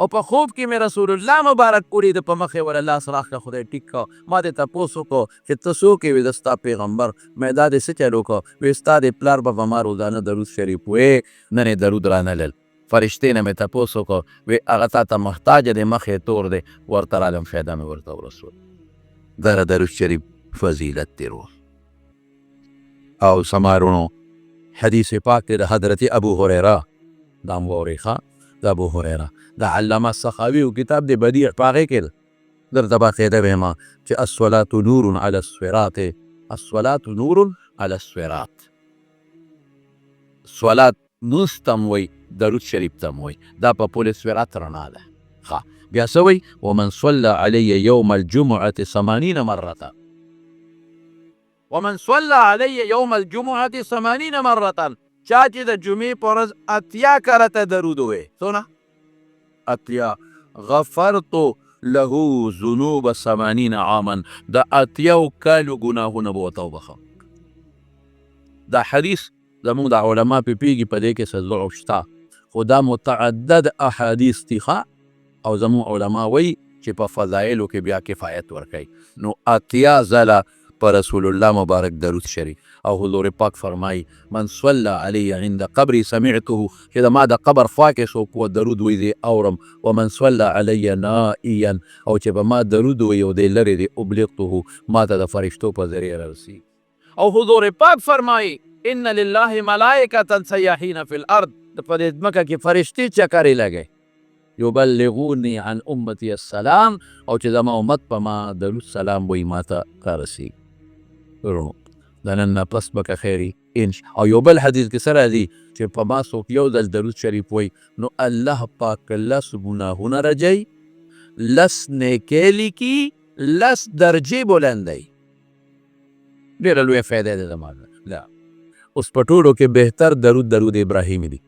او په خوب کې مې رسول الله مبارک ولید په مخې ور الله راښکه خدای ټیک کړه. ما ترې تپوس وکړو چې ته څوک یې؟ وي زه ستا پیغمبر. مې دا دې څه چل وکړه؟ وی ستا د پلار به ما روزانه درود شریف وی نن یې درود رانلل. فرشتې نه مې تپوس وکړو وی هغه تا ته محتاجه دی مخې تور دی ورته رالم فایده مې ورته ورسول. دا درود شریف فضیلت دی روح او سمارونو. حدیث پاک دی د حضرت ابو هریره دا مو واورئ ښه د ابو هریره د علامه سخاوي کتاب دی بدیع په هغې کې درته باقاعده ویم چې الصلاة نور علی الصراط الصلاة نور علی الصراط. صلات نوس تم وی درود شریف تم وی دا په پل صراط رڼا ده. ښه بیا څه وی؟ ومن صلى علی یوم الجمعة 80 مرة. ومن صلى علی یوم الجمعة 80 مرة چا چې د جمعې په ورځ 80 کرته درود وی. څونه؟ 80 غفرت له ذنوب 80 عاما. د 80 کالو ګناهونه به ورته وبخم. دا حدیث زموږ د علما په پیږي په دې کې څه ضعف شته خو دا متعدد احادیث دي او زموږ علما وایي چې په فضایلو کې بیا کفایت ورکوي. نو 80 ځله په رسول الله مبارک درود شریف او حضور پاک فرمایي من صلى علی عند قبري سمعته چې د ما د قبر خوا کې څوک و درود وایي دی اورم. ومن صلى علی نائیا او چې په ما درود وایي او دی لرې دی ابلغته ما ته د فرشتو په ذریعه رسي. او حضور پاک فرمایي ان لله ملائکة سیاحین فی الارض. په دې ځمکه کې فرشتې چکرې لګوي یبلغوني عن امتی السلام او چې زما امت په ما درود سلام وایي ما ته رارسي. د نن نه پس به که خیري او یو بل حدیث کې څه راځي چې په ما څوک یو ځل درود شریف وایي نو الله پاک لس ګناهونه رجوي، لس نیکۍ لیکي، لس درجې بلندوي. ډېره لویه فایده ده زما لا اوس په ټولو کې بهتر درود ابراهیمي دی.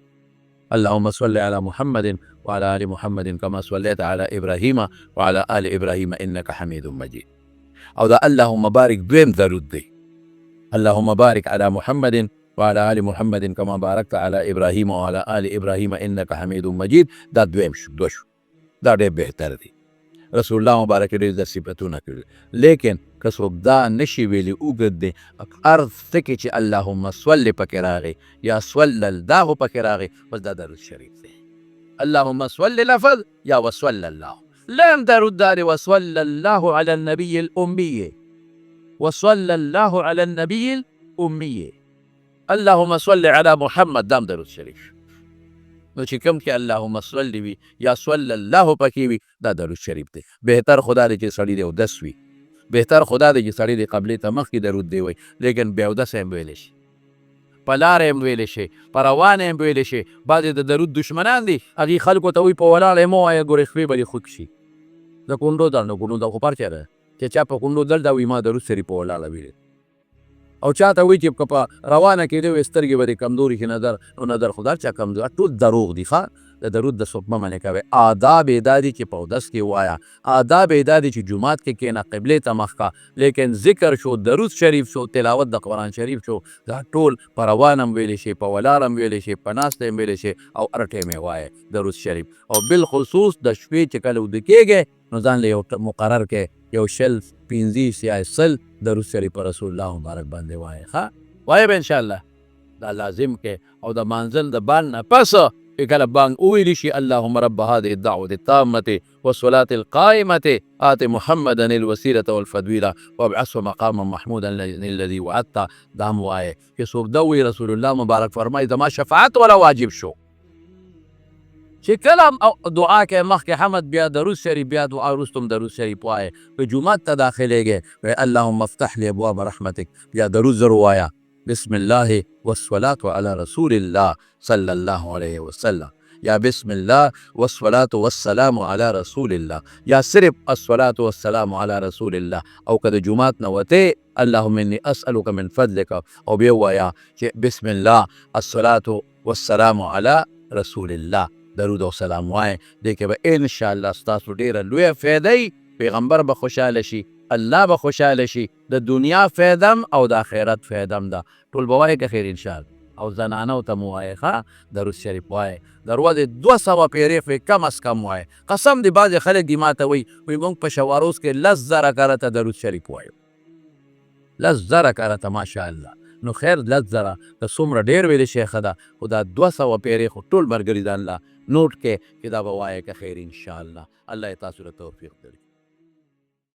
اللهم صل على محمد وعلى آل محمد كما صليت على إبراهيم وعلى آل إبراهيم إنك حميد مجيد. او دا اللهم بارك دویم درود دی. اللهم بارك على محمد وعلى آل محمد كما باركت على ابراهیم وعلى آل ابراهیم انك حمید مجید. دا دویم شو، دو شو. دا ډېر بهتر دی. رسول الله مبارک ډېر د صفتونه کړي، لیکن که څوک دا نشي ویلي اوږد دی، هر څه کې چې اللهم صل پکې راغی یا صلی الله پکې راغی، بس دا درود شریف دی. اللهم صل لفظ یا وصل الله، لم درود داري وصل الله على النبي الأمي، وصل الله على النبي الأمي. اللهم صل على محمد دام درود شریف. نو چې کوم کې اللهم صل وي یا صلی الله پکې وي، دا درود شریف دی. بهتر خدا دی چې سړی دی اودس وي، بهتر خدا دی چې سړی دی قبلې ته مخکې درود دی وي، لیکن بې اودسه هم ویلی شي، په لاره هم ویلی شي، په روانه هم ویلی شي. بعضې د درود دشمنان دي، هغې خلکو ته وایي په ولاړه یې مه وایه، ګورې خپې به دې خوږ شي. د کونډو درد، نو کونډو ته خو پرچه ده چې چا په کونډو درد وي ما درود شریف په ولاړه ویلی، او چاته وایي چې که په روانه کېدی وي سترګې به دې کمزوري شي، نظر خو دا چا کمزور، ټول دروغ دي. ښه د درود د څوک مه منې کوئ. آداب یې دا دي چې په اودس کې ووایه، آداب یې دا دي چې جومات کې کښېنه، قبلې ته مخ کا. لیکن ذکر شو، درود شریف شو، تلاوت د قرآن شریف شو، دا ټول په روان هم ویلی شي، په ولاړ هم ویلی شي، په ناسته هم ویلی شي، او هر ټایم یې وایه درود شریف. او بالخصوص د شپې چې کله وده کېږې نو ځان له یو مقرر کې یو 15 یا 100 درود شریف په رسول الله مبارک باندې وایه. ښه وایه به انشاءالله دا لازم کې. او د مانځل د بان نه پس کله بانګ وویلی شي اللهم رب هذه الدعوة التامة والصلاة القائمة آت محمدا الوسيلة والفضيلة وابعثه مقاما محمودا الذي وعدته. دا هم وایه چې څوک دا وایي رسول الله مبارک فرمایي زما شفاعت ولا واجب شو. چې کله دعا کې مخکې حمد بیا درود شریف، بیا دعا وروسته هم درود شریف وایه. که جومات ته داخلېږې اللهم افتح لي ابواب رحمتک، بیا درود زر ووایه بسم الله والصلاة على رسول الله صلى الله عليه وسلم، یا بسم الله والصلاة والسلام على رسول الله، یا صرف الصلاة والسلام على رسول الله. او که د جومات نه وتې اللهم اني اسألك من فضلك، او بیا ووایه چې بسم الله الصلاة والسلام على رسول الله، درود او سلام وایه. دې کې به انشاءالله ستاسو ډېره لویه فایده وي، پیغمبر به خوشحاله شي، الله به خوشحاله شي، د دنیا فایدم او د آخرت فایدم ده. ټول به وایه که خیر انشاءالله. او زنانو ته مو وایه ښه درود شریف وایه، د ورځې 200 پیرې خو کم از کم وایه. قسم دې بعضې خلک دي ما ته وایي موږ په شواروز کې 10,000 کرته درود شریف وایو، 10,000 کرته ماشاءالله. نو خیر 10,000 که څومره ډېر ویلې شي ښه ده، خو دا 200 پیرې خو ټول ملګري ځان له نوټ کې چې دا به وایه که خیر انشاءالله. الله یې تاسو له توفیق درکړي.